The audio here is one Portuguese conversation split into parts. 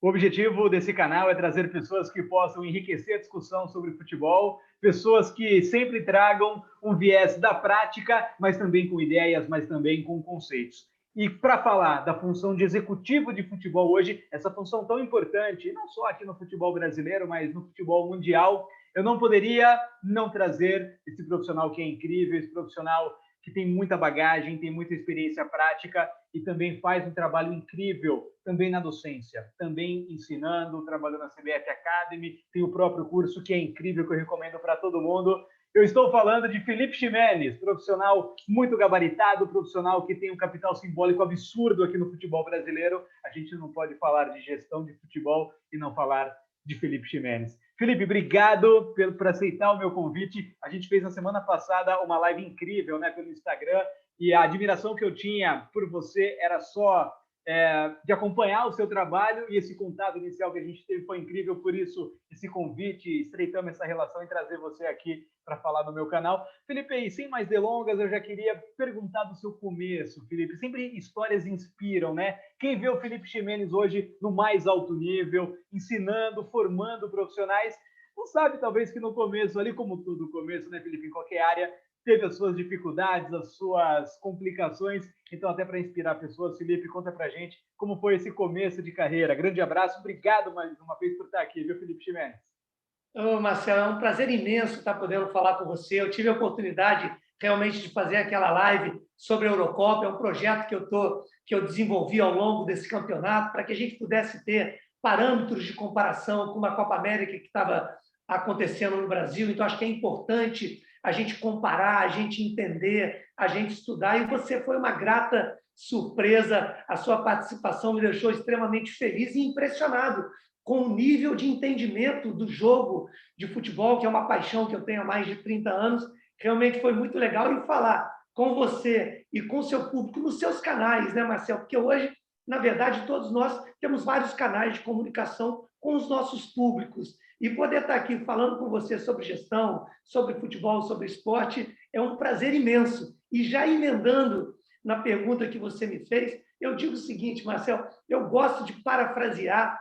O objetivo desse canal é trazer pessoas que possam enriquecer a discussão sobre futebol, pessoas que sempre tragam um viés da prática, mas também com ideias, mas também com conceitos. E para falar da função de executivo de futebol hoje, essa função tão importante, não só aqui no futebol brasileiro, mas no futebol mundial, eu não poderia não trazer esse profissional que é incrível, esse profissional que tem muita bagagem, tem muita experiência prática e também faz um trabalho incrível também na docência, também ensinando, trabalhando na CBF Academy, tem o próprio curso que é incrível, que eu recomendo para todo mundo. Eu estou falando de Felipe Ximenes, profissional muito gabaritado, profissional que tem um capital simbólico absurdo aqui no futebol brasileiro. A gente não pode falar de gestão de futebol e não falar de Felipe Ximenes. Felipe, obrigado por aceitar o meu convite. A gente fez na semana passada uma live incrível, né, pelo Instagram, e a admiração que eu tinha por você era só de acompanhar o seu trabalho, e esse contato inicial que a gente teve foi incrível, por isso esse convite, estreitamos essa relação em trazer você aqui para falar no meu canal. Felipe, sem mais delongas, eu já queria perguntar do seu começo, Felipe. Sempre histórias inspiram, né? Quem vê o Felipe Ximenes hoje no mais alto nível, ensinando, formando profissionais, não sabe talvez que no começo, ali como tudo começo, né, Felipe, em qualquer área, teve as suas dificuldades, as suas complicações. Então, até para inspirar pessoas, Felipe, conta para a gente como foi esse começo de carreira. Grande abraço, obrigado mais uma vez por estar aqui, viu, Felipe Ximenes? Ô, Marcelo, é um prazer imenso estar podendo falar com você. Eu tive a oportunidade realmente de fazer aquela live sobre a Eurocopa. É um projeto que eu desenvolvi ao longo desse campeonato para que a gente pudesse ter parâmetros de comparação com uma Copa América que estava acontecendo no Brasil. Então, acho que é importante a gente comparar, a gente entender, a gente estudar. E você foi uma grata surpresa. A sua participação me deixou extremamente feliz e impressionado com o nível de entendimento do jogo de futebol, que é uma paixão que eu tenho há mais de 30 anos. Realmente foi muito legal e falar com você e com o seu público nos seus canais, né, Marcelo? Porque hoje, na verdade, todos nós temos vários canais de comunicação com os nossos públicos. E poder estar aqui falando com você sobre gestão, sobre futebol, sobre esporte, é um prazer imenso. E já emendando na pergunta que você me fez, eu digo o seguinte, Marcelo, eu gosto de parafrasear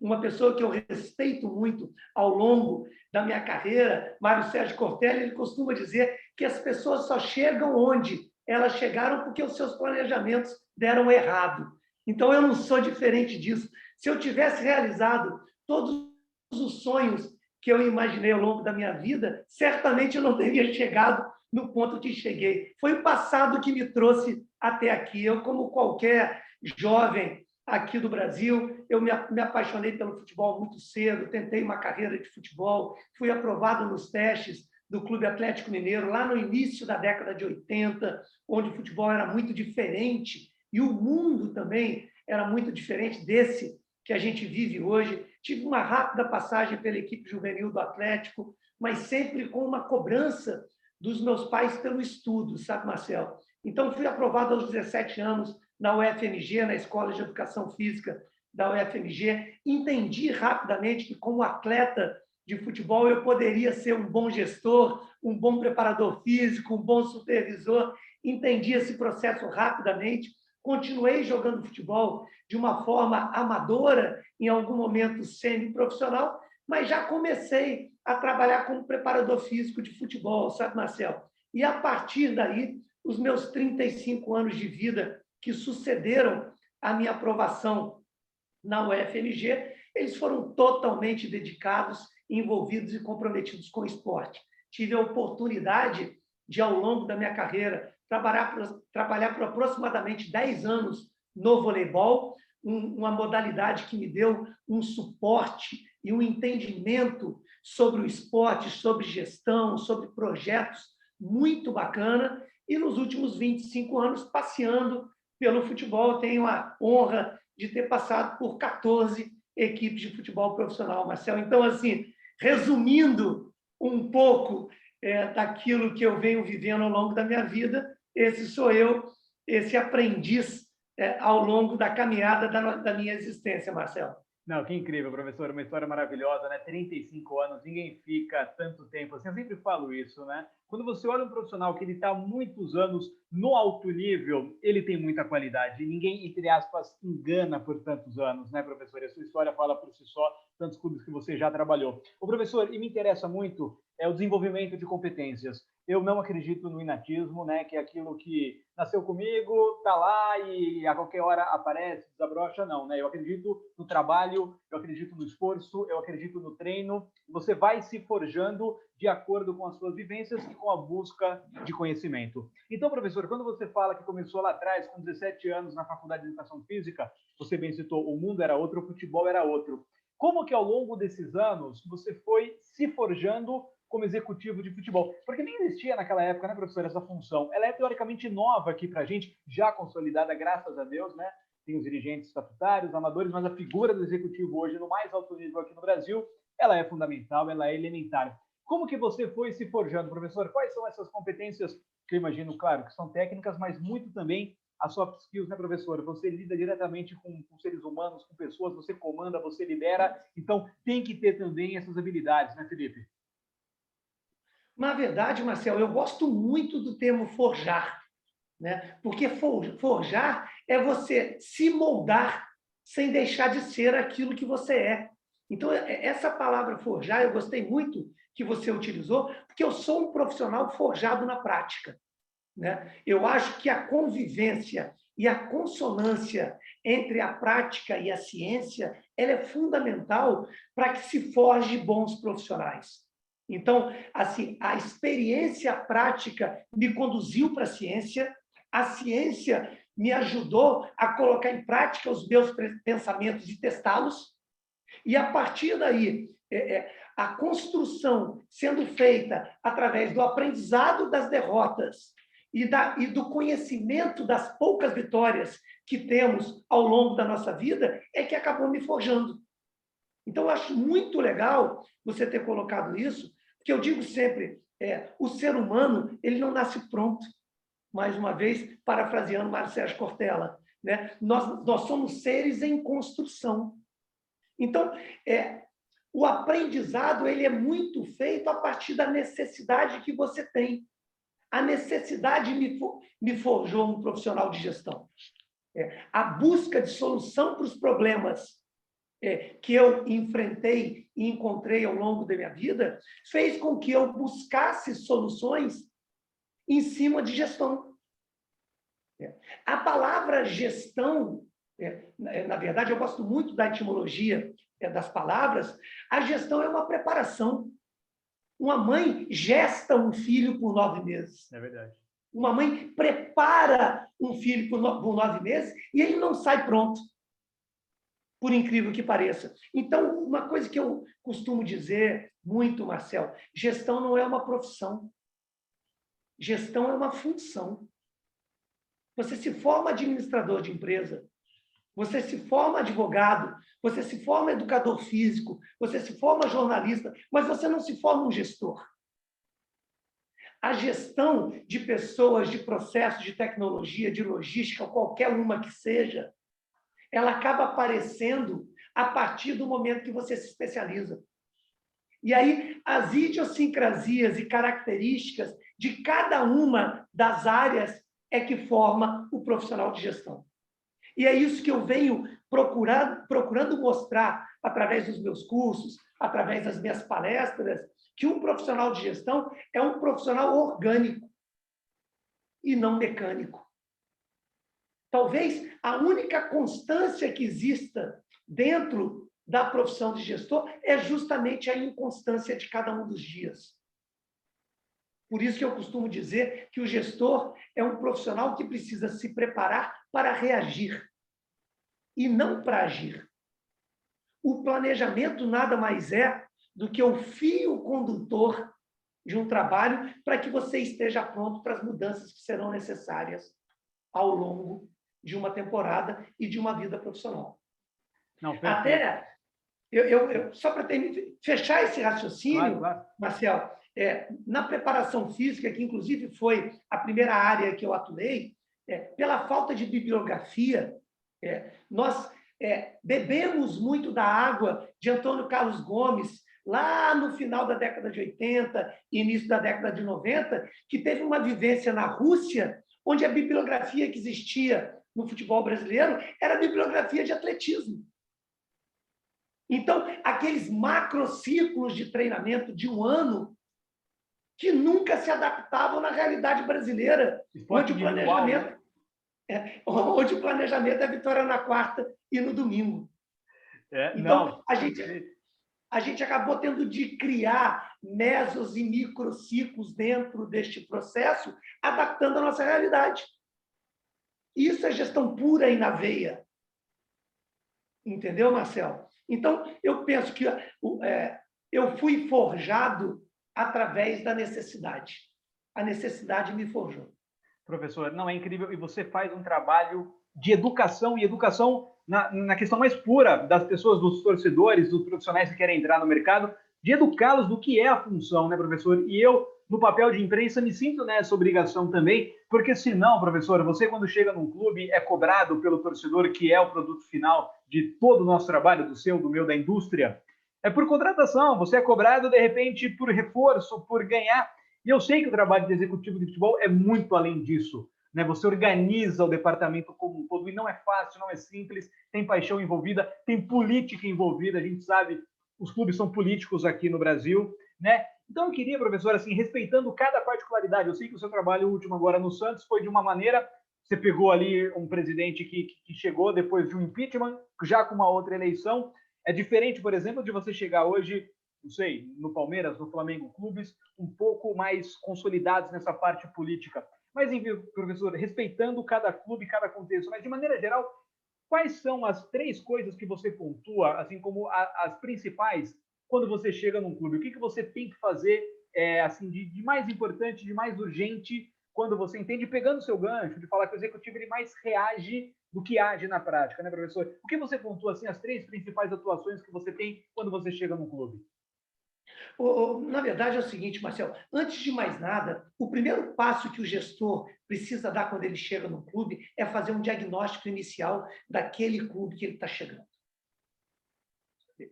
uma pessoa que eu respeito muito ao longo da minha carreira, Mário Sérgio Cortella. Ele costuma dizer que as pessoas só chegam onde elas chegaram porque os seus planejamentos deram errado. Então, eu não sou diferente disso. Se eu tivesse realizado todos os sonhos que eu imaginei ao longo da minha vida, certamente eu não teria chegado no ponto que cheguei. Foi o passado que me trouxe até aqui. Eu, como qualquer jovem aqui do Brasil, eu me apaixonei pelo futebol muito cedo, tentei uma carreira de futebol, fui aprovado nos testes do Clube Atlético Mineiro, lá no início da década de 80, onde o futebol era muito diferente e o mundo também era muito diferente desse que a gente vive hoje. Tive uma rápida passagem pela equipe juvenil do Atlético, mas sempre com uma cobrança dos meus pais pelo estudo, sabe, Marcelo? Então, fui aprovado aos 17 anos na UFMG, na Escola de Educação Física da UFMG. Entendi rapidamente que, como atleta de futebol, eu poderia ser um bom gestor, um bom preparador físico, um bom supervisor. Entendi esse processo rapidamente. Continuei jogando futebol de uma forma amadora, em algum momento semi-profissional, mas já comecei a trabalhar como preparador físico de futebol, sabe, Marcelo? E a partir daí, os meus 35 anos de vida que sucederam a minha aprovação na UFMG, eles foram totalmente dedicados, envolvidos e comprometidos com o esporte. Tive a oportunidade de, ao longo da minha carreira, trabalhar por aproximadamente 10 anos no voleibol, uma modalidade que me deu um suporte e um entendimento sobre o esporte, sobre gestão, sobre projetos muito bacana. E nos últimos 25 anos, passeando pelo futebol, tenho a honra de ter passado por 14 equipes de futebol profissional, Marcelo. Então, assim, resumindo um pouco daquilo que eu venho vivendo ao longo da minha vida, esse sou eu, esse aprendiz ao longo da caminhada da minha existência, Marcelo. Não, que incrível, professor. Uma história maravilhosa, né? 35 anos, ninguém fica tanto tempo assim. Eu sempre falo isso, né? Quando você olha um profissional que ele está há muitos anos no alto nível, ele tem muita qualidade. E ninguém, entre aspas, engana por tantos anos, né, professor? E a sua história fala por si só, tantos clubes que você já trabalhou. O professor, e me interessa muito, é o desenvolvimento de competências. Eu não acredito no inatismo, né? Que é aquilo que nasceu comigo, tá lá e a qualquer hora aparece, desabrocha, não, né? Eu acredito no trabalho, eu acredito no esforço, eu acredito no treino. Você vai se forjando de acordo com as suas vivências e com a busca de conhecimento. Então, professor, quando você fala que começou lá atrás, com 17 anos, na Faculdade de Educação Física, você bem citou, o mundo era outro, o futebol era outro. Como que ao longo desses anos você foi se forjando como executivo de futebol? Porque nem existia naquela época, né, professor, essa função. Ela é teoricamente nova aqui para a gente, já consolidada, graças a Deus, né? Tem os dirigentes estatutários, amadores, mas a figura do executivo hoje, no mais alto nível aqui no Brasil, ela é fundamental, ela é elementar. Como que você foi se forjando, professor? Quais são essas competências que eu imagino, claro, que são técnicas, mas muito também as soft skills, né, professor? Você lida diretamente com seres humanos, com pessoas, você comanda, você lidera, então tem que ter também essas habilidades, né, Felipe? Na verdade, Marcel, eu gosto muito do termo forjar, né? Porque forjar é você se moldar sem deixar de ser aquilo que você é. Então, essa palavra forjar, eu gostei muito que você utilizou, porque eu sou um profissional forjado na prática, né? Eu acho que a convivência e a consonância entre a prática e a ciência, ela é fundamental para que se forje bons profissionais. Então, assim, a experiência prática me conduziu para a ciência me ajudou a colocar em prática os meus pensamentos e testá-los, e a partir daí, a construção sendo feita através do aprendizado das derrotas e do conhecimento das poucas vitórias que temos ao longo da nossa vida, é que acabou me forjando. Então, eu acho muito legal você ter colocado isso, porque eu digo sempre, o ser humano ele não nasce pronto. Mais uma vez, parafraseando Mário Sérgio Cortella, né? Nós somos seres em construção. Então, o aprendizado ele é muito feito a partir da necessidade que você tem. A necessidade me forjou um profissional de gestão. A busca de solução para os problemas que eu enfrentei e encontrei ao longo da minha vida fez com que eu buscasse soluções em cima de gestão. A palavra gestão, na verdade, eu gosto muito da etimologia das palavras. A gestão é uma preparação. Uma mãe gesta um filho por 9 meses. É verdade. Uma mãe prepara um filho por 9 meses e ele não sai pronto, por incrível que pareça. Então, uma coisa que eu costumo dizer muito, Marcel, gestão não é uma profissão. Gestão é uma função. Você se forma administrador de empresa, você se forma advogado, você se forma educador físico, você se forma jornalista, mas você não se forma um gestor. A gestão de pessoas, de processos, de tecnologia, de logística, qualquer uma que seja, ela acaba aparecendo a partir do momento que você se especializa. E aí, as idiosincrasias e características de cada uma das áreas é que forma o profissional de gestão. E é isso que eu venho procurando mostrar através dos meus cursos, através das minhas palestras, que um profissional de gestão é um profissional orgânico e não mecânico. Talvez a única constância que exista dentro da profissão de gestor é justamente a inconstância de cada um dos dias. Por isso que eu costumo dizer que o gestor é um profissional que precisa se preparar para reagir e não para agir. O planejamento nada mais é do que o fio condutor de um trabalho para que você esteja pronto para as mudanças que serão necessárias ao longo de uma temporada e de uma vida profissional. Não, até, só para fechar esse raciocínio, claro. Marcel, na preparação física, que inclusive foi a primeira área que eu atuei, pela falta de bibliografia, nós bebemos muito da água de Antônio Carlos Gomes, lá no final da década de 80, início da década de 90, que teve uma vivência na Rússia, onde a bibliografia que existia no futebol brasileiro era a bibliografia de atletismo. Então, aqueles macrociclos de treinamento de um ano que nunca se adaptavam na realidade brasileira, onde o planejamento é a vitória na quarta e no domingo. Então, a gente acabou tendo de criar mesos e microciclos dentro deste processo, adaptando a nossa realidade. Isso é gestão pura e na veia. Entendeu, Marcelo? Então, eu penso que eu fui forjado através da necessidade. A necessidade me forjou. Professor, não, é incrível. E você faz um trabalho de educação, e educação na questão mais pura das pessoas, dos torcedores, dos profissionais que querem entrar no mercado, de educá-los do que é a função, né, professor? E eu, no papel de imprensa, me sinto nessa obrigação também, porque senão, professor, você quando chega num clube é cobrado pelo torcedor, que é o produto final de todo o nosso trabalho, do seu, do meu, da indústria, é por contratação, você é cobrado, de repente, por reforço, por ganhar. E eu sei que o trabalho de executivo de futebol é muito além disso, né? Você organiza o departamento como um todo, e não é fácil, não é simples, tem paixão envolvida, tem política envolvida, a gente sabe, os clubes são políticos aqui no Brasil, né? Então eu queria, professor, assim, respeitando cada particularidade, eu sei que o seu trabalho último agora no Santos foi de uma maneira, você pegou ali um presidente que chegou depois de um impeachment, já com uma outra eleição, é diferente, por exemplo, de você chegar hoje, não sei, no Palmeiras, no Flamengo, clubes um pouco mais consolidados nessa parte política. Mas, enfim, professor, respeitando cada clube, cada contexto, mas de maneira geral, quais são as 3 coisas que você pontua, assim como as principais, quando você chega num clube? O que você tem que fazer assim, de mais importante, de mais urgente, quando você entende, pegando o seu gancho, de falar que o executivo ele mais reage do que age na prática, né, professor? O que você pontua, assim, as 3 principais atuações que você tem quando você chega num clube? Na verdade, é o seguinte, Marcelo, antes de mais nada, o primeiro passo que o gestor precisa dar quando ele chega no clube é fazer um diagnóstico inicial daquele clube que ele está chegando.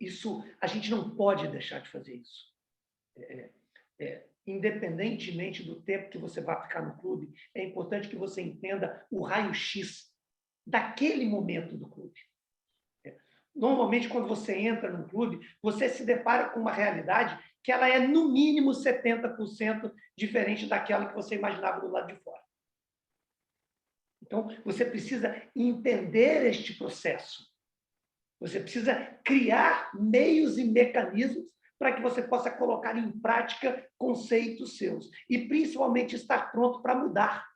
Isso, a gente não pode deixar de fazer isso. Independentemente do tempo que você vai ficar no clube, é importante que você entenda o raio-x daquele momento do clube. Normalmente, quando você entra num clube, você se depara com uma realidade que ela é, no mínimo, 70% diferente daquela que você imaginava do lado de fora. Então, você precisa entender este processo. Você precisa criar meios e mecanismos para que você possa colocar em prática conceitos seus. E, principalmente, estar pronto para mudar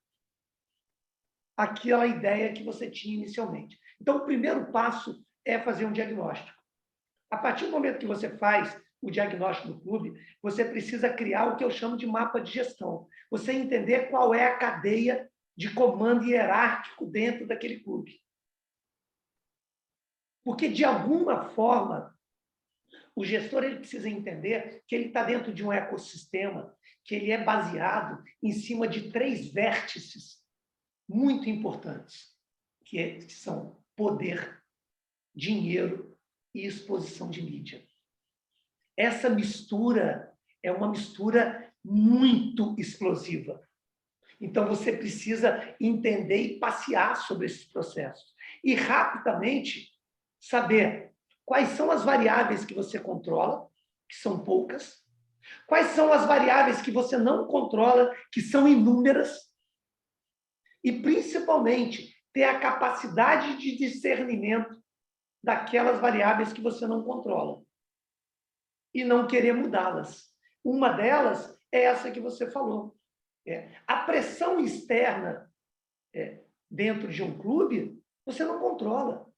aquela ideia que você tinha inicialmente. Então, o primeiro passo é fazer um diagnóstico. A partir do momento que você faz o diagnóstico do clube, você precisa criar o que eu chamo de mapa de gestão. Você entender qual é a cadeia de comando hierárquico dentro daquele clube. Porque, de alguma forma, o gestor ele precisa entender que ele está dentro de um ecossistema que ele é baseado em cima de 3 vértices muito importantes, que são poder, dinheiro e exposição de mídia. Essa mistura é uma mistura muito explosiva. Então, você precisa entender e passear sobre esses processos. E, rapidamente, saber quais são as variáveis que você controla, que são poucas, quais são as variáveis que você não controla, que são inúmeras, e, principalmente, ter a capacidade de discernimento daquelas variáveis que você não controla e não querer mudá-las. Uma delas é essa que você falou. A pressão externa dentro de um clube, você não controla.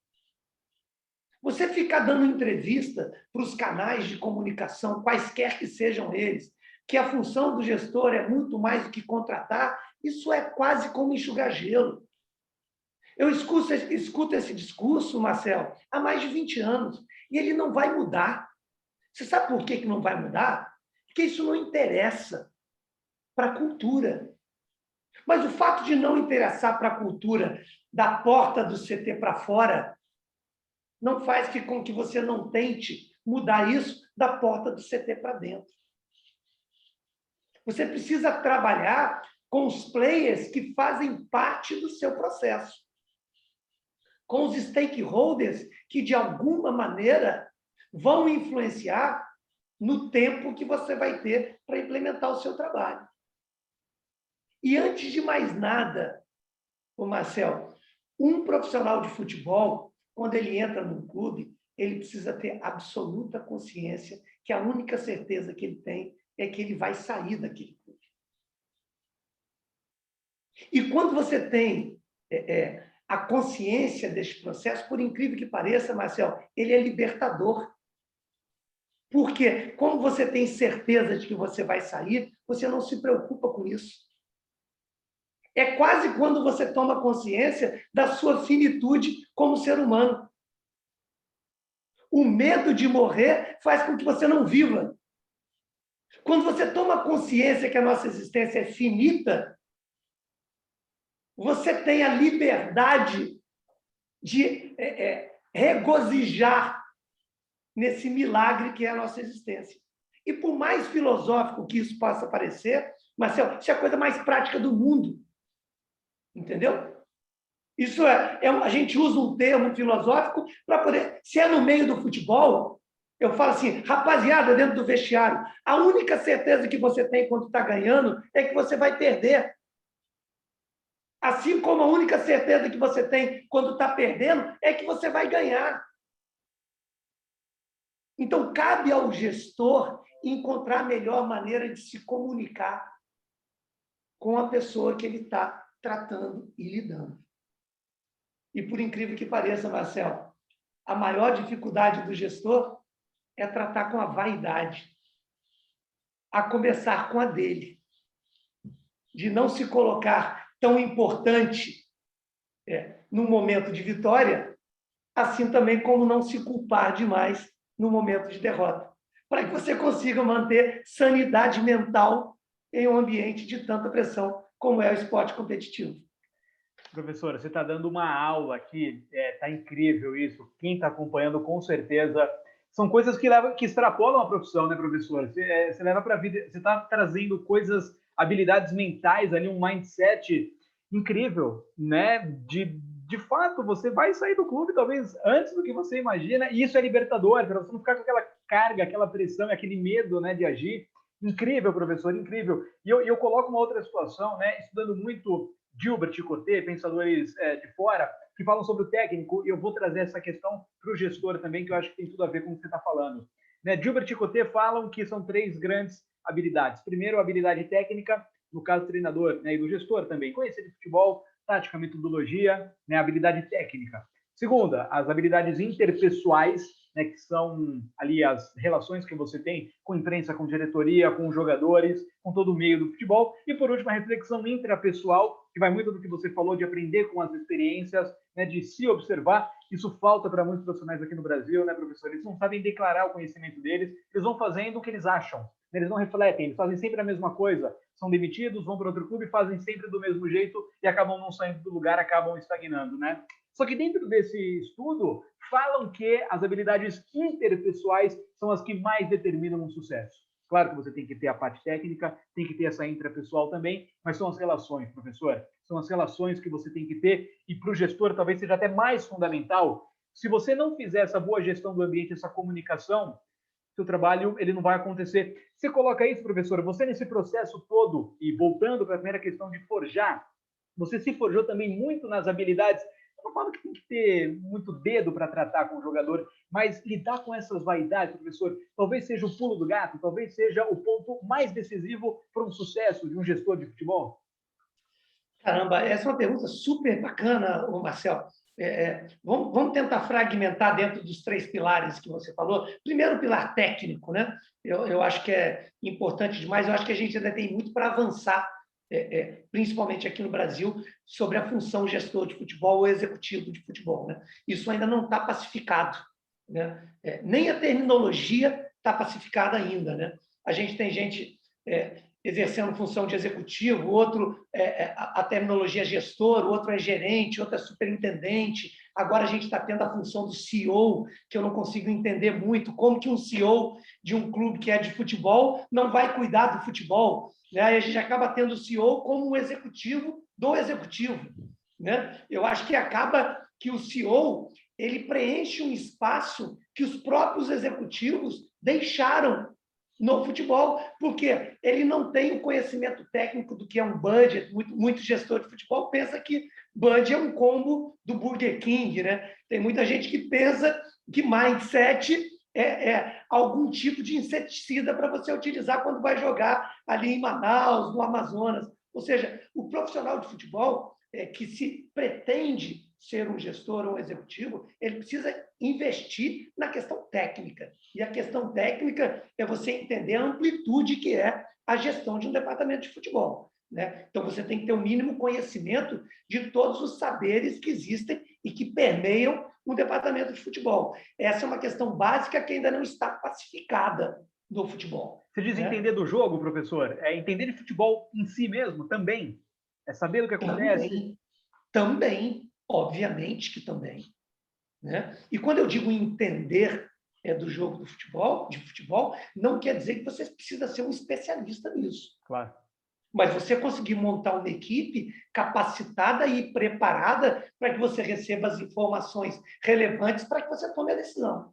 Você ficar dando entrevista para os canais de comunicação, quaisquer que sejam eles, que a função do gestor é muito mais do que contratar, isso é quase como enxugar gelo. Eu escuto esse discurso, Marcelo, há mais de 20 anos, e ele não vai mudar. Você sabe por que não vai mudar? Porque isso não interessa para a cultura. Mas o fato de não interessar para a cultura da porta do CT para fora não faz com que você não tente mudar isso da porta do CT para dentro. Você precisa trabalhar com os players que fazem parte do seu processo, com os stakeholders que, de alguma maneira, vão influenciar no tempo que você vai ter para implementar o seu trabalho. E, antes de mais nada, Marcel, um profissional de futebol, quando ele entra num clube, ele precisa ter absoluta consciência que a única certeza que ele tem é que ele vai sair daquele clube. E quando você tem a consciência deste processo, por incrível que pareça, Marcel, ele é libertador. Porque, como você tem certeza de que você vai sair, você não se preocupa com isso. É quase quando você toma consciência da sua finitude como ser humano. O medo de morrer faz com que você não viva. Quando você toma consciência que a nossa existência é finita, você tem a liberdade de regozijar nesse milagre que é a nossa existência. E por mais filosófico que isso possa parecer, Marcelo, isso é a coisa mais prática do mundo. Entendeu? Isso a gente usa um termo filosófico para poder... Se é no meio do futebol, eu falo assim, rapaziada, dentro do vestiário, a única certeza que você tem quando está ganhando é que você vai perder. Assim como a única certeza que você tem quando está perdendo é que você vai ganhar. Então, cabe ao gestor encontrar a melhor maneira de se comunicar com a pessoa que ele está tratando e lidando. E, por incrível que pareça, Marcelo, a maior dificuldade do gestor é tratar com a vaidade, a começar com a dele, de não se colocar tão importante no momento de vitória, assim também como não se culpar demais no momento de derrota, para que você consiga manter sanidade mental em um ambiente de tanta pressão como é o esporte competitivo. Professora, você está dando uma aula aqui, está incrível isso. Quem está acompanhando, com certeza, são coisas que extrapolam a profissão, né, professora? Você leva para a vida, você está trazendo coisas, habilidades mentais ali, um mindset incrível, né? De fato, você vai sair do clube talvez antes do que você imagina, e isso é libertador, para você não ficar com aquela carga, aquela pressão, aquele medo, né, de agir. Incrível, professor, incrível. E eu coloco uma outra situação, né, estudando muito Gilbert e Coté, pensadores de fora, que falam sobre o técnico, e eu vou trazer essa questão para o gestor também, que eu acho que tem tudo a ver com o que você está falando. Né? Gilbert e Coté falam que são 3 grandes habilidades. Primeiro, a habilidade técnica, no caso do treinador, né, e do gestor também, conhecer de futebol, tática, metodologia, né, habilidade técnica. Segunda, as habilidades interpessoais, né, que são ali as relações que você tem com imprensa, com diretoria, com jogadores, com todo o meio do futebol. E, por último, a reflexão intrapessoal, que vai muito do que você falou de aprender com as experiências, né, de se observar. Isso falta para muitos profissionais aqui no Brasil, né, professor? Eles não sabem declarar o conhecimento deles, eles vão fazendo o que eles acham. Eles não refletem, eles fazem sempre a mesma coisa. São demitidos, vão para outro clube, fazem sempre do mesmo jeito e acabam não saindo do lugar, acabam estagnando, né? Só que dentro desse estudo, falam que as habilidades interpessoais são as que mais determinam um sucesso. Claro que você tem que ter a parte técnica, tem que ter essa intrapessoal também, mas são as relações, professor. São as relações que você tem que ter, e para o gestor talvez seja até mais fundamental. Se você não fizer essa boa gestão do ambiente, essa comunicação, seu trabalho ele não vai acontecer. Você coloca isso, professor, você nesse processo todo, e voltando para a primeira questão de forjar, você se forjou também muito nas habilidades. Eu não falo que tem que ter muito dedo para tratar com o jogador, mas lidar com essas vaidades, professor, talvez seja o pulo do gato, talvez seja o ponto mais decisivo para um sucesso de um gestor de futebol. Caramba, essa é uma pergunta super bacana, Marcelo. Vamos tentar fragmentar dentro dos 3 pilares que você falou. Primeiro, o pilar técnico, né? Eu acho que é importante demais. Eu acho que a gente ainda tem muito para avançar, principalmente aqui no Brasil, sobre a função gestor de futebol ou executivo de futebol, né? Isso ainda não está pacificado, né? Nem a terminologia está pacificada ainda, né? A gente tem gente exercendo função de executivo, outro a terminologia gestor, outro é gerente, outro é superintendente. Agora a gente está tendo a função do CEO, que eu não consigo entender muito, como que um CEO de um clube que é de futebol não vai cuidar do futebol, né? Aí a gente acaba tendo o CEO como um executivo do executivo, né? Eu acho que acaba que o CEO ele preenche um espaço que os próprios executivos deixaram no futebol, porque ele não tem o conhecimento técnico do que é um budget. Muito gestor de futebol pensa que budget é um combo do Burger King, né? Tem muita gente que pensa que mindset é algum tipo de inseticida para você utilizar quando vai jogar ali em Manaus, no Amazonas. Ou seja, o profissional de futebol que se pretende ser um gestor ou um executivo, ele precisa investir na questão técnica. E a questão técnica é você entender a amplitude que é a gestão de um departamento de futebol, né? Então, você tem que ter o mínimo conhecimento de todos os saberes que existem e que permeiam um departamento de futebol. Essa é uma questão básica que ainda não está pacificada no futebol. Você diz né? entender do jogo, professor? É entender de futebol em si mesmo, também? É saber o que acontece? Também, obviamente que também. Né? E quando eu digo entender do jogo do futebol, de futebol, não quer dizer que você precisa ser um especialista nisso. Claro. Mas você conseguir montar uma equipe capacitada e preparada para que você receba as informações relevantes para que você tome a decisão.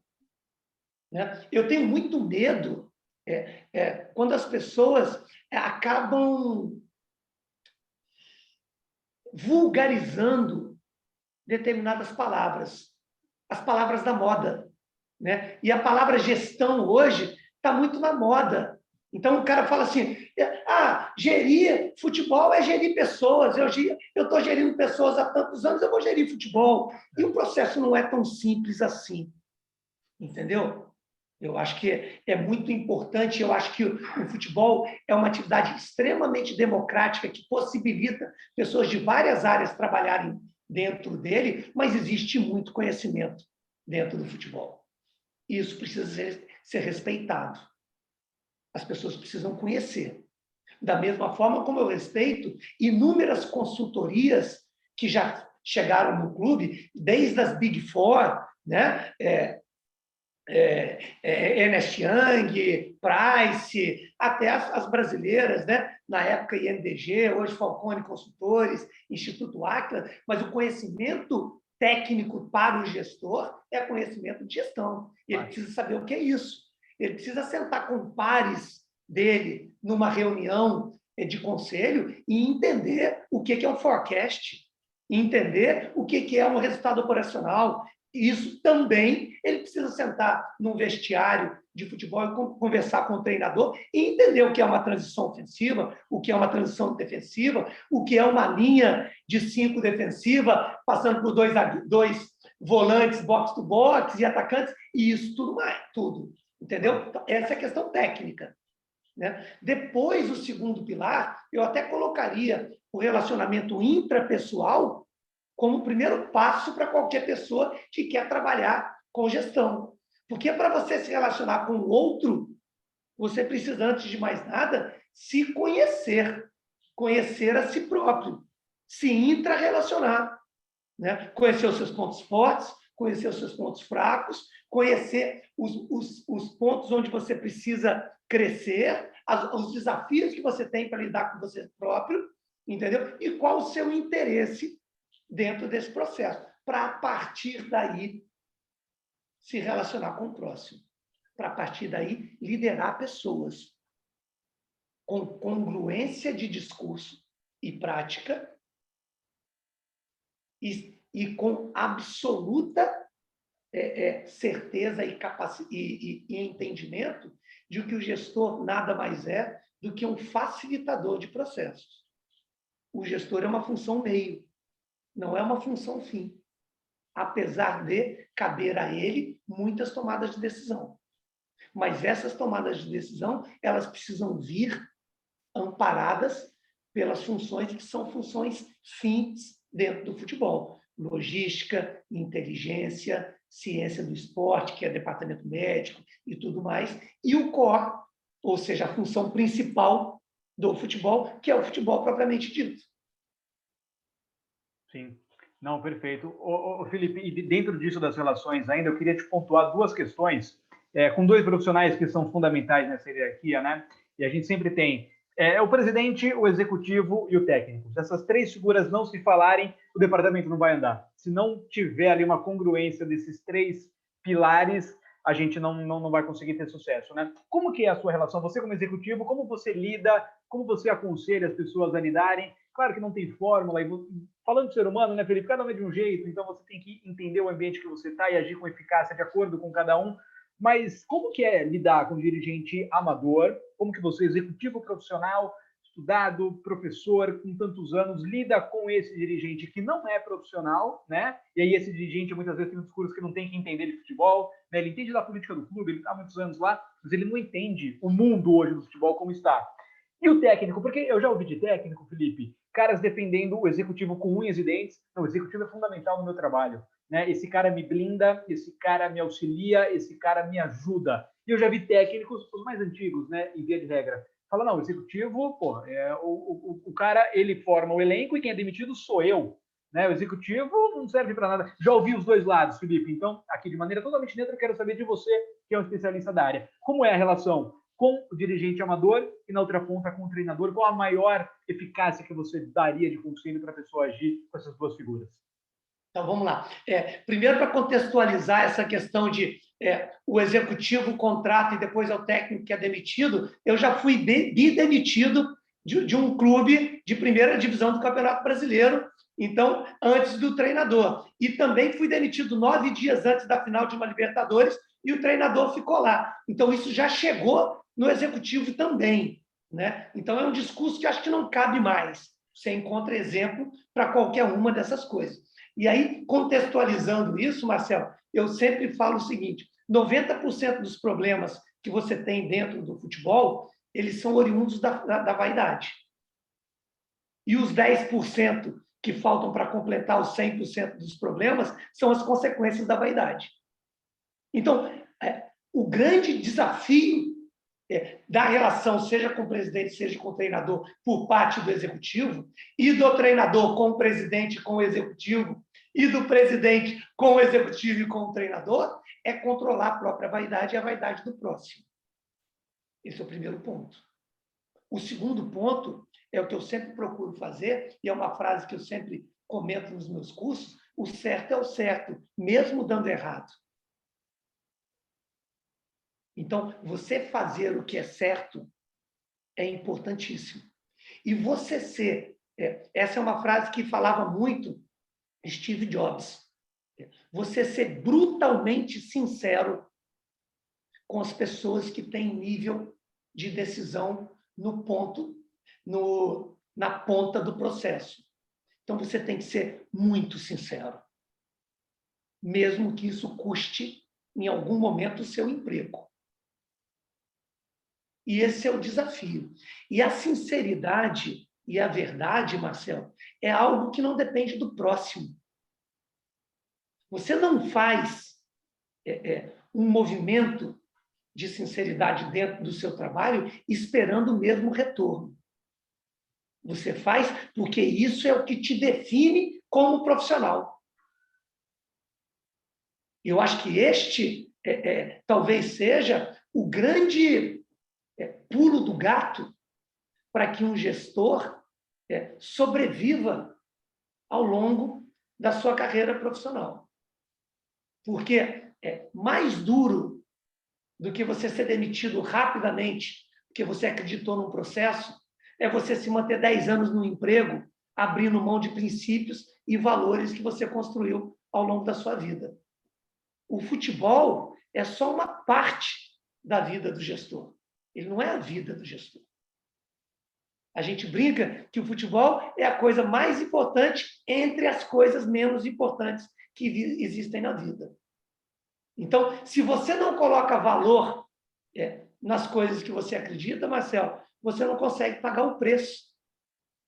Né? Eu tenho muito medo quando as pessoas acabam vulgarizando determinadas palavras, as palavras da moda. Né? E a palavra gestão hoje está muito na moda. Então o cara fala assim: gerir futebol é gerir pessoas. Eu estou gerindo pessoas há tantos anos, eu vou gerir futebol. E o processo não é tão simples assim. Entendeu? Eu acho que é muito importante. Eu acho que o futebol é uma atividade extremamente democrática que possibilita pessoas de várias áreas trabalharem dentro dele, mas existe muito conhecimento dentro do futebol. Isso precisa ser respeitado. As pessoas precisam conhecer. Da mesma forma como eu respeito inúmeras consultorias que já chegaram no clube, desde as Big Four, né? Ernst Young, Price, até as brasileiras, né? Na época INDG, hoje Falcone Consultores, Instituto Aquila, mas o conhecimento técnico para o gestor é conhecimento de gestão. Ele precisa saber o que é isso. Ele precisa sentar com pares dele numa reunião de conselho e entender o que é um forecast, entender o que é um resultado operacional. Isso também ele precisa sentar num vestiário de futebol e conversar com o treinador e entender o que é uma transição ofensiva, o que é uma transição defensiva, o que é uma linha de 5 defensiva, passando por dois volantes box-to-box e atacantes, e isso tudo mais, tudo. Entendeu? Então, essa é a questão técnica. Né? Depois, o segundo pilar, eu até colocaria o relacionamento intrapessoal como o primeiro passo para qualquer pessoa que quer trabalhar com gestão. Porque para você se relacionar com o outro, você precisa, antes de mais nada, se conhecer, conhecer a si próprio, se intrarrelacionar, né? Conhecer os seus pontos fortes, conhecer os seus pontos fracos, conhecer os pontos onde você precisa crescer, os desafios que você tem para lidar com você próprio, entendeu? E qual o seu interesse dentro desse processo, para, a partir daí, se relacionar com o próximo. Para, a partir daí, liderar pessoas com congruência de discurso e prática e com absoluta certeza e entendimento de que o gestor nada mais é do que um facilitador de processos. O gestor é uma função meio, não é uma função fim, apesar de caber a ele muitas tomadas de decisão. Mas essas tomadas de decisão, elas precisam vir amparadas pelas funções que são funções fins dentro do futebol. Logística, inteligência, ciência do esporte, que é departamento médico e tudo mais, e o core, ou seja, a função principal do futebol, que é o futebol propriamente dito. Sim. Não, perfeito. Felipe, e dentro disso das relações ainda, eu queria te pontuar duas questões, com dois profissionais que são fundamentais nessa hierarquia, né? E a gente sempre tem o presidente, o executivo e o técnico. Se essas três figuras não se falarem, o departamento não vai andar. Se não tiver ali uma congruência desses três pilares, a gente não vai conseguir ter sucesso, né? Como que é a sua relação? Você como executivo, como você lida, como você aconselha as pessoas a lidarem? Claro que não tem fórmula, e falando de ser humano, né, Felipe? Cada um é de um jeito, então você tem que entender o ambiente que você está e agir com eficácia de acordo com cada um. Mas como que é lidar com um dirigente amador? Como que você, executivo profissional, estudado, professor, com tantos anos, lida com esse dirigente que não é profissional, né? E aí esse dirigente muitas vezes tem um discurso que não tem que entender de futebol, né? Ele entende da política do clube, ele está há muitos anos lá, mas ele não entende o mundo hoje do futebol como está. E o técnico, porque eu já ouvi de técnico, Felipe, caras defendendo o executivo com unhas e dentes. Não, o executivo é fundamental no meu trabalho, né? Esse cara me blinda, esse cara me auxilia, esse cara me ajuda. E eu já vi técnicos, os mais antigos, né, em via de regra, fala, não, o executivo, pô, o cara, ele forma o elenco e quem é demitido sou eu. Né? O executivo não serve para nada. Já ouvi os dois lados, Felipe. Então, aqui de maneira totalmente neutra, eu quero saber de você, que é um especialista da área. Como é a relação com o dirigente amador e na outra ponta com o treinador? Qual a maior eficácia que você daria de conselho para a pessoa agir com essas duas figuras? Então, vamos lá. Primeiro, para contextualizar essa questão de o executivo contrata e depois é o técnico que é demitido, eu já fui demitido de um clube de primeira divisão do Campeonato Brasileiro, então, antes do treinador. E também fui demitido 9 dias antes da final de uma Libertadores e o treinador ficou lá. Então, isso já chegou no executivo também, né? Então, é um discurso que acho que não cabe mais. Você encontra exemplo para qualquer uma dessas coisas. E aí, contextualizando isso, Marcelo, eu sempre falo o seguinte, 90% dos problemas que você tem dentro do futebol, eles são oriundos da vaidade. E os 10% que faltam para completar os 100% dos problemas são as consequências da vaidade. Então, o grande desafio da relação, seja com o presidente, seja com o treinador, por parte do executivo, e do treinador com o presidente, com o executivo, e do presidente com o executivo e com o treinador, é controlar a própria vaidade e a vaidade do próximo. Esse é o primeiro ponto. O segundo ponto é o que eu sempre procuro fazer, e é uma frase que eu sempre comento nos meus cursos: o certo é o certo, mesmo dando errado. Então, você fazer o que é certo é importantíssimo. E você ser... essa é uma frase que falava muito Steve Jobs. Você ser brutalmente sincero com as pessoas que têm nível de decisão na ponta do processo. Então, você tem que ser muito sincero, mesmo que isso custe, em algum momento, o seu emprego. E esse é o desafio. E a sinceridade e a verdade, Marcelo, é algo que não depende do próximo. Você não faz um movimento de sinceridade dentro do seu trabalho esperando o mesmo retorno. Você faz porque isso é o que te define como profissional. Eu acho que este talvez seja o grande pulo do gato para que um gestor sobreviva ao longo da sua carreira profissional. Porque é mais duro do que você ser demitido rapidamente, porque você acreditou num processo, é você se manter 10 anos no emprego, abrindo mão de princípios e valores que você construiu ao longo da sua vida. O futebol é só uma parte da vida do gestor. Ele não é a vida do gestor. A gente brinca que o futebol é a coisa mais importante entre as coisas menos importantes que existem na vida. Então, se você não coloca valor nas coisas que você acredita, Marcelo, você não consegue pagar o preço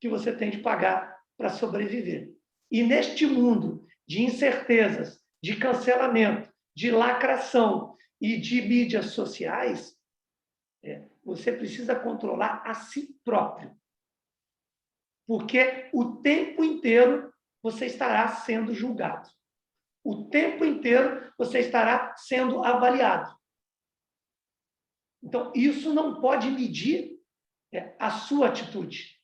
que você tem de pagar para sobreviver. E neste mundo de incertezas, de cancelamento, de lacração e de mídias sociais, você precisa controlar a si próprio. Porque o tempo inteiro você estará sendo julgado. O tempo inteiro você estará sendo avaliado. Então, isso não pode medir a sua atitude.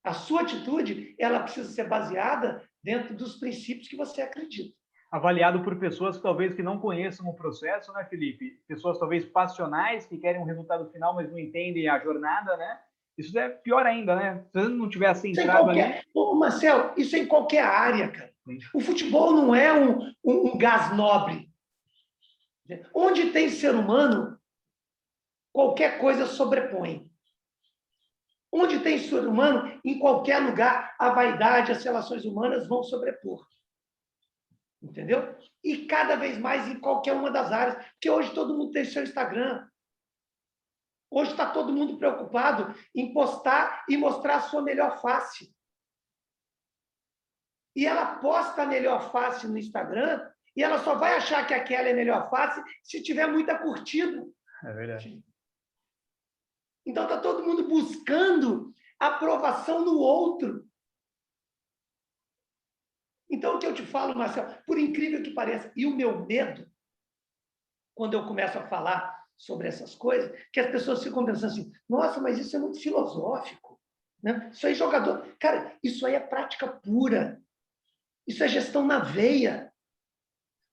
A sua atitude, ela precisa ser baseada dentro dos princípios que você acredita. Avaliado por pessoas talvez que não conheçam o processo, né, Felipe? Pessoas talvez passionais, que querem um resultado final, mas não entendem a jornada, né? Isso é pior ainda, né? Se você não tivesse centrado ali... Ô, Marcelo, isso é em qualquer área, cara. Sim. O futebol não é um gás nobre. Onde tem ser humano, qualquer coisa sobrepõe. Onde tem ser humano, em qualquer lugar, a vaidade, as relações humanas vão sobrepor. Entendeu? E cada vez mais em qualquer uma das áreas. Porque hoje todo mundo tem seu Instagram. Hoje está todo mundo preocupado em postar e mostrar a sua melhor face. E ela posta a melhor face no Instagram e ela só vai achar que aquela é a melhor face se tiver muita curtida. É verdade. Então está todo mundo buscando aprovação no outro. Então, o que eu te falo, Marcelo, por incrível que pareça, e o meu medo, quando eu começo a falar sobre essas coisas, que as pessoas ficam pensando assim, nossa, mas isso é muito filosófico, né? Isso aí é jogador... Cara, isso aí é prática pura. Isso é gestão na veia.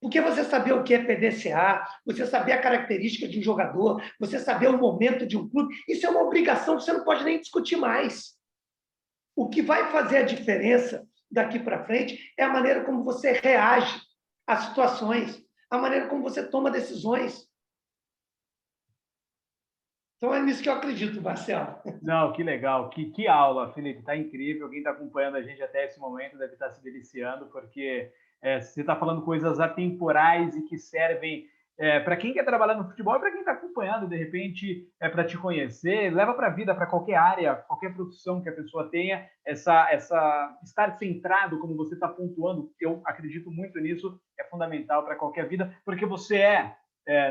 Porque você saber o que é PDCA, você saber a característica de um jogador, você saber o momento de um clube, isso é uma obrigação que você não pode nem discutir mais. O que vai fazer a diferença daqui para frente é a maneira como você reage às situações, a maneira como você toma decisões. Então, é nisso que eu acredito, Marcelo. Não, que legal. Que aula, Felipe. Está incrível. Quem está acompanhando a gente até esse momento deve estar se deliciando, porque você está falando coisas atemporais e que servem para quem quer trabalhar no futebol e para quem está acompanhando, de repente, para te conhecer. Leva para a vida, para qualquer área, qualquer profissão que a pessoa tenha, estar centrado, como você está pontuando, eu acredito muito nisso, é fundamental para qualquer vida, porque você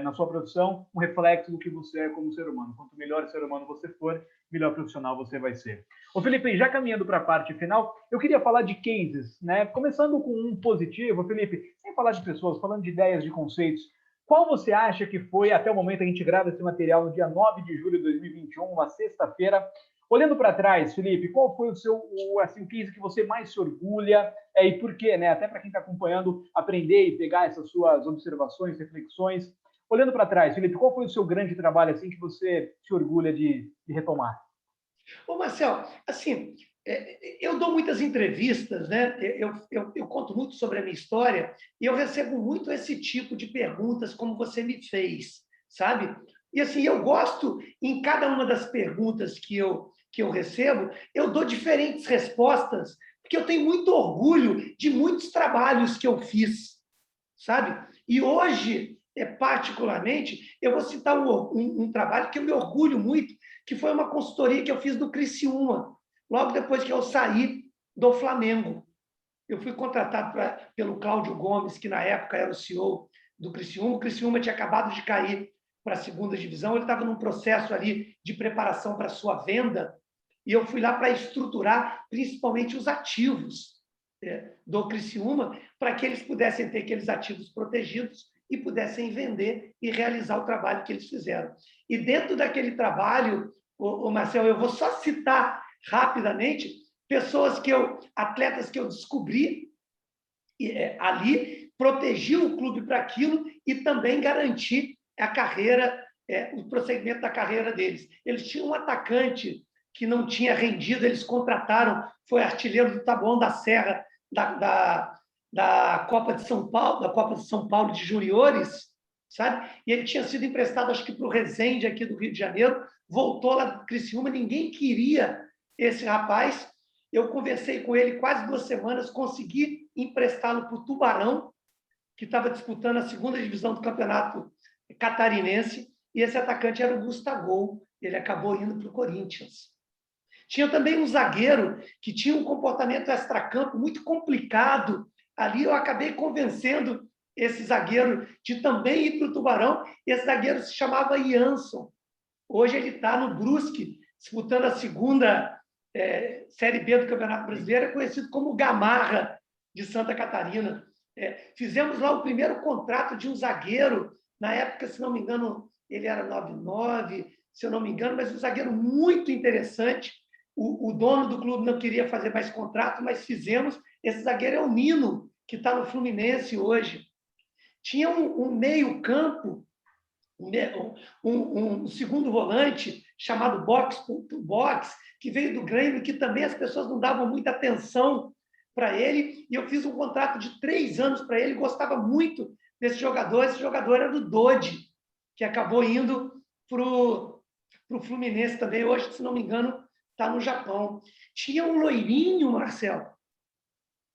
na sua profissão, um reflexo do que você é como ser humano. Quanto melhor ser humano você for, melhor profissional você vai ser. Ô Felipe, já caminhando para a parte final, eu queria falar de cases, né? Começando com um positivo, Felipe, sem falar de pessoas, falando de ideias, de conceitos, qual você acha que foi, até o momento, a gente grava esse material no dia 9 de julho de 2021, uma sexta-feira, olhando para trás, Felipe, qual foi o case que você mais se orgulha e por quê, né? Até para quem está acompanhando, aprender e pegar essas suas observações, reflexões. Olhando para trás, Felipe, qual foi o seu grande trabalho assim que você se orgulha de retomar? Ô, Marcelo, assim, eu dou muitas entrevistas, né? Eu conto muito sobre a minha história e eu recebo muito esse tipo de perguntas como você me fez, sabe? E assim, eu gosto, em cada uma das perguntas que eu recebo, eu dou diferentes respostas, porque eu tenho muito orgulho de muitos trabalhos que eu fiz, sabe? E hoje, particularmente, eu vou citar um trabalho que eu me orgulho muito, que foi uma consultoria que eu fiz do Criciúma, logo depois que eu saí do Flamengo. Eu fui contratado pelo Cláudio Gomes, que na época era o CEO do Criciúma. O Criciúma tinha acabado de cair para a segunda divisão, ele estava num processo ali de preparação para a sua venda, e eu fui lá para estruturar principalmente os ativos do Criciúma, para que eles pudessem ter aqueles ativos protegidos e pudessem vender e realizar o trabalho que eles fizeram. E dentro daquele trabalho, Marcelo, eu vou só citar rapidamente atletas que eu descobri ali, protegi o clube para aquilo e também garanti a carreira, o prosseguimento da carreira deles. Eles tinham um atacante que não tinha rendido, eles contrataram, foi artilheiro do Taboão da Serra, da Copa de São Paulo, de juniores, sabe? E ele tinha sido emprestado, acho que para o Resende, aqui do Rio de Janeiro, voltou lá do Criciúma, ninguém queria esse rapaz. Eu conversei com ele quase 2 semanas, consegui emprestá-lo para o Tubarão, que estava disputando a segunda divisão do campeonato catarinense, e esse atacante era o Gustavo, ele acabou indo para o Corinthians. Tinha também um zagueiro que tinha um comportamento extracampo muito complicado. Ali eu acabei convencendo esse zagueiro de também ir para o Tubarão. Esse zagueiro se chamava Jansson. Hoje ele está no Brusque, disputando a segunda Série B do Campeonato Brasileiro, é conhecido como Gamarra de Santa Catarina. Fizemos lá o primeiro contrato de um zagueiro, na época, se não me engano, ele era 99, se eu não me engano, mas um zagueiro muito interessante. O dono do clube não queria fazer mais contrato, mas fizemos. Esse zagueiro é o Nino, que está no Fluminense hoje. Tinha um meio-campo, um segundo volante, chamado Box to Box, que veio do Grêmio, que também as pessoas não davam muita atenção para ele, e eu fiz um contrato de 3 anos para ele, gostava muito desse jogador. Esse jogador era do Dodge, que acabou indo para o Fluminense também. Hoje, se não me engano, está no Japão. Tinha um loirinho, Marcelo,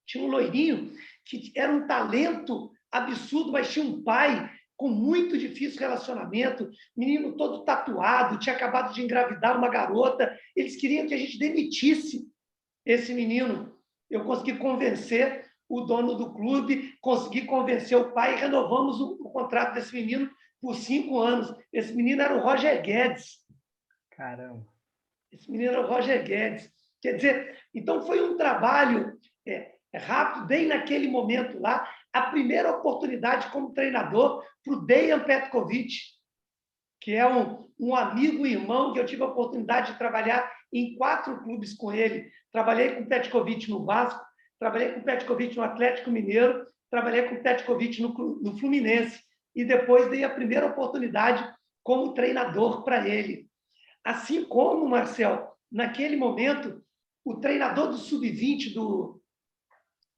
tinha um loirinho que era um talento absurdo, mas tinha um pai com muito difícil relacionamento, menino todo tatuado, tinha acabado de engravidar uma garota. Eles queriam que a gente demitisse esse menino. Eu consegui convencer o dono do clube, consegui convencer o pai e renovamos o contrato desse menino por 5 anos. Esse menino era o Roger Guedes. Caramba! Esse menino era o Roger Guedes. Quer dizer, então foi um trabalho rápido, bem naquele momento lá, a primeira oportunidade como treinador para o Dejan Petkovic, que é um amigo e irmão que eu tive a oportunidade de trabalhar em 4 clubes com ele. Trabalhei com o Petkovic no Vasco, trabalhei com o Petkovic no Atlético Mineiro, trabalhei com o Petkovic no Fluminense e depois dei a primeira oportunidade como treinador para ele. Assim como, Marcel, naquele momento, o treinador do Sub-20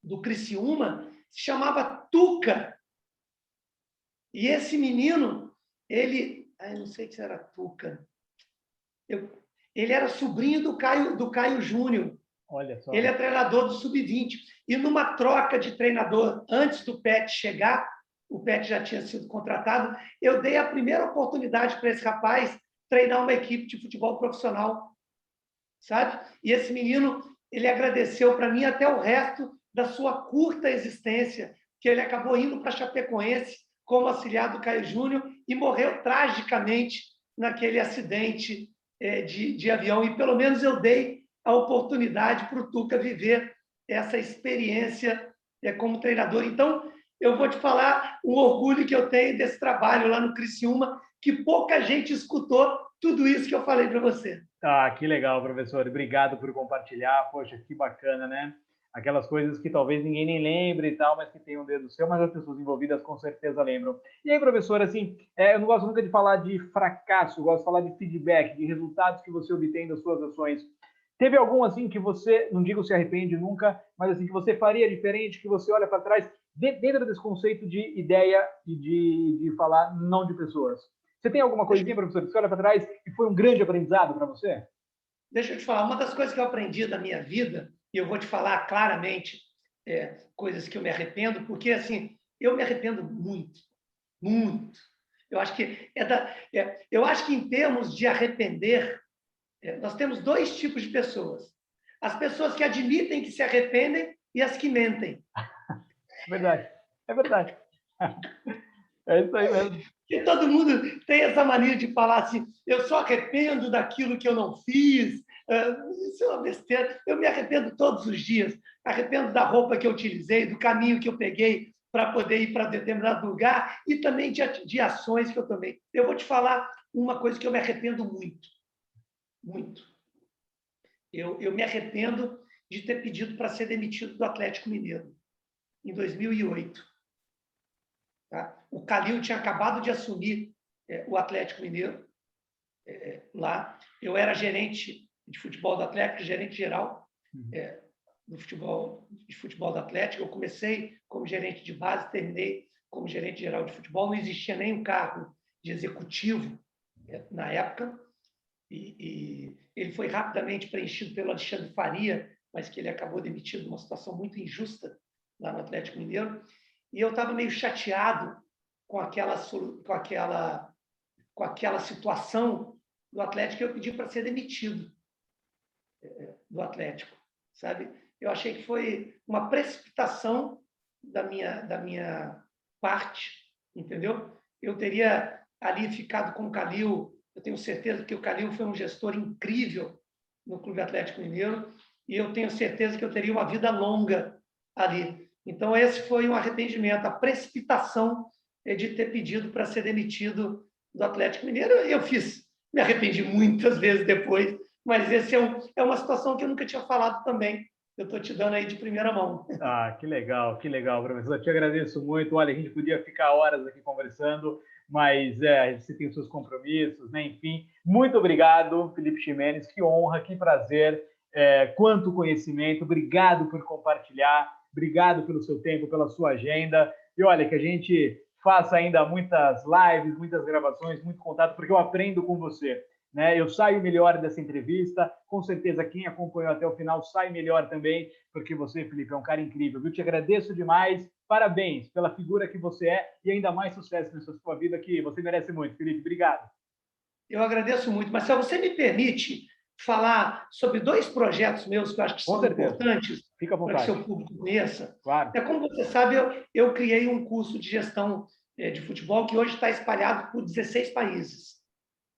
do Criciúma se chamava Tuca. E esse menino, eu não sei se era Tuca. Ele era sobrinho do Caio Júnior. Olha só. Ele é treinador do Sub-20. E numa troca de treinador, antes do Pet chegar, o Pet já tinha sido contratado, eu dei a primeira oportunidade para esse rapaz treinar uma equipe de futebol profissional, sabe? E esse menino, ele agradeceu para mim até o resto da sua curta existência, que ele acabou indo para Chapecoense como auxiliar do Caio Júnior e morreu tragicamente naquele acidente de avião. E pelo menos eu dei a oportunidade para o Tuca viver essa experiência como treinador. Então, eu vou te falar o orgulho que eu tenho desse trabalho lá no Criciúma, que pouca gente escutou tudo isso que eu falei para você. Ah, que legal, professor. Obrigado por compartilhar. Poxa, que bacana, né? Aquelas coisas que talvez ninguém nem lembre e tal, mas que tem um dedo seu, mas as pessoas envolvidas com certeza lembram. E aí, professor, assim, eu não gosto nunca de falar de fracasso, eu gosto de falar de feedback, de resultados que você obtém das suas ações. Teve algum, assim, que você, não digo se arrepende nunca, mas assim, que você faria diferente, que você olha para trás, dentro desse conceito de ideia e de falar não de pessoas? Você tem alguma coisinha, professor, que você olha para trás e foi um grande aprendizado para você? Deixa eu te falar, uma das coisas que eu aprendi da minha vida, e eu vou te falar claramente coisas que eu me arrependo, porque, assim, eu me arrependo muito, muito. Eu acho que, eu acho que em termos de arrepender, nós temos 2 tipos de pessoas. As pessoas que admitem que se arrependem e as que mentem. É verdade, é verdade. É isso aí mesmo. Porque todo mundo tem essa mania de falar assim, eu só arrependo daquilo que eu não fiz. Isso é uma besteira. Eu me arrependo todos os dias. Arrependo da roupa que eu utilizei, do caminho que eu peguei para poder ir para determinado lugar e também de ações que eu tomei. Eu vou te falar uma coisa que eu me arrependo muito. Muito. Eu me arrependo de ter pedido para ser demitido do Atlético Mineiro, em 2008. Tá? O Calil tinha acabado de assumir o Atlético Mineiro lá. Eu era gerente de futebol do Atlético, gerente geral do futebol do Atlético. Eu comecei como gerente de base, terminei como gerente geral de futebol. Não existia nem um cargo de executivo na época. E ele foi rapidamente preenchido pelo Alexandre Faria, mas que ele acabou demitido numa situação muito injusta lá no Atlético Mineiro. E eu estava meio chateado com aquela situação do Atlético, e eu pedi para ser demitido do Atlético, sabe? Eu achei que foi uma precipitação da minha parte, entendeu? Eu teria ali ficado com o Calil. Eu tenho certeza que o Calil foi um gestor incrível no Clube Atlético Mineiro, e eu tenho certeza que eu teria uma vida longa ali. Então, esse foi um arrependimento, a precipitação de ter pedido para ser demitido do Atlético Mineiro. Eu me arrependi muitas vezes depois, mas esse é uma situação que eu nunca tinha falado também. Eu estou te dando aí de primeira mão. Ah, que legal, professor. Eu te agradeço muito. Olha, a gente podia ficar horas aqui conversando, mas você tem os seus compromissos, né? Enfim, muito obrigado, Felipe Ximenes. Que honra, que prazer, quanto conhecimento. Obrigado por compartilhar, obrigado pelo seu tempo, pela sua agenda. E olha, que a gente faça ainda muitas lives, muitas gravações, muito contato, porque eu aprendo com você. Né? Eu saio melhor dessa entrevista, com certeza quem acompanhou até o final sai melhor também, porque você, Felipe, é um cara incrível. Eu te agradeço demais, parabéns pela figura que você é e ainda mais sucesso nessa sua vida que você merece muito. Felipe, obrigado. Eu agradeço muito, mas se você me permite falar sobre 2 projetos meus que eu acho que são importantes para que o seu público conheça. Claro. Como você sabe, eu criei um curso de gestão de futebol que hoje está espalhado por 16 países.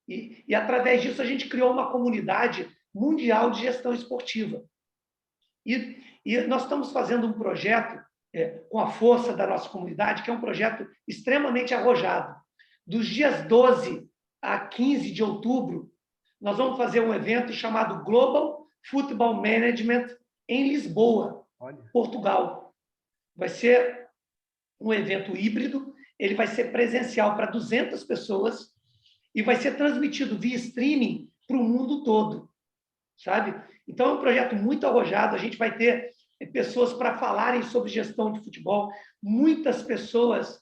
E através disso, a gente criou uma comunidade mundial de gestão esportiva. E nós estamos fazendo um projeto com a força da nossa comunidade, que é um projeto extremamente arrojado. Dos dias 12 a 15 de outubro, nós vamos fazer um evento chamado Global Football Management em Lisboa, Portugal. Vai ser um evento híbrido, ele vai ser presencial para 200 pessoas e vai ser transmitido via streaming para o mundo todo, sabe? Então, é um projeto muito arrojado, a gente vai ter pessoas para falarem sobre gestão de futebol, muitas pessoas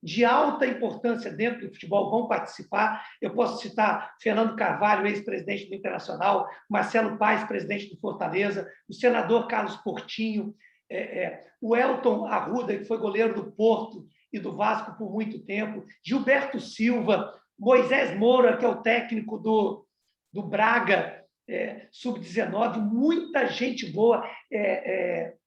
de alta importância dentro do futebol vão participar. Eu posso citar Fernando Carvalho, ex-presidente do Internacional, Marcelo Paes, presidente do Fortaleza, o senador Carlos Portinho, o Elton Arruda, que foi goleiro do Porto e do Vasco por muito tempo, Gilberto Silva, Moisés Moura, que é o técnico do Braga, sub-19, muita gente boa,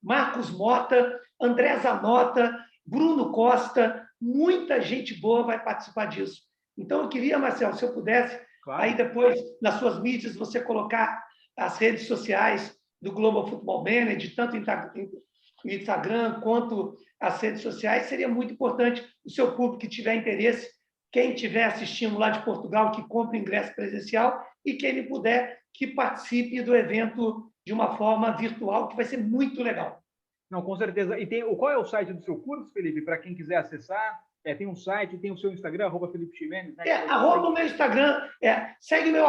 Marcos Mota, André Zanota, Bruno Costa, muita gente boa vai participar disso. Então, eu queria, Marcelo, se eu pudesse, claro, aí depois, nas suas mídias, você colocar as redes sociais do Global Football Manager, tanto no Instagram quanto as redes sociais, seria muito importante o seu público que tiver interesse, quem estiver assistindo lá de Portugal, que compre ingresso presencial, e quem ele puder, que participe do evento de uma forma virtual, que vai ser muito legal. Não, com certeza. E qual é o site do seu curso, Felipe, para quem quiser acessar? Tem um site, tem o seu Instagram, @Felipe Ximenes, né? @ o meu Instagram, segue meu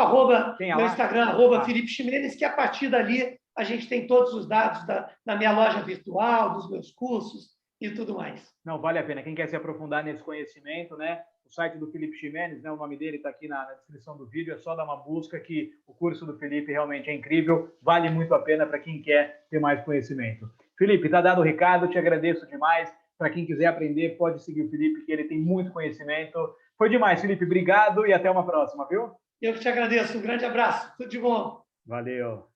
Instagram, @Felipe Ximenes, que a partir dali a gente tem todos os dados da minha loja virtual, dos meus cursos e tudo mais. Não, vale a pena. Quem quer se aprofundar nesse conhecimento, né? O site do Felipe Ximenes, né? O nome dele está aqui na descrição do vídeo, é só dar uma busca que o curso do Felipe realmente é incrível, vale muito a pena para quem quer ter mais conhecimento. Felipe, está dado o recado, te agradeço demais. Para quem quiser aprender, pode seguir o Felipe, que ele tem muito conhecimento. Foi demais, Felipe. Obrigado e até uma próxima, viu? Eu que te agradeço. Um grande abraço. Tudo de bom. Valeu.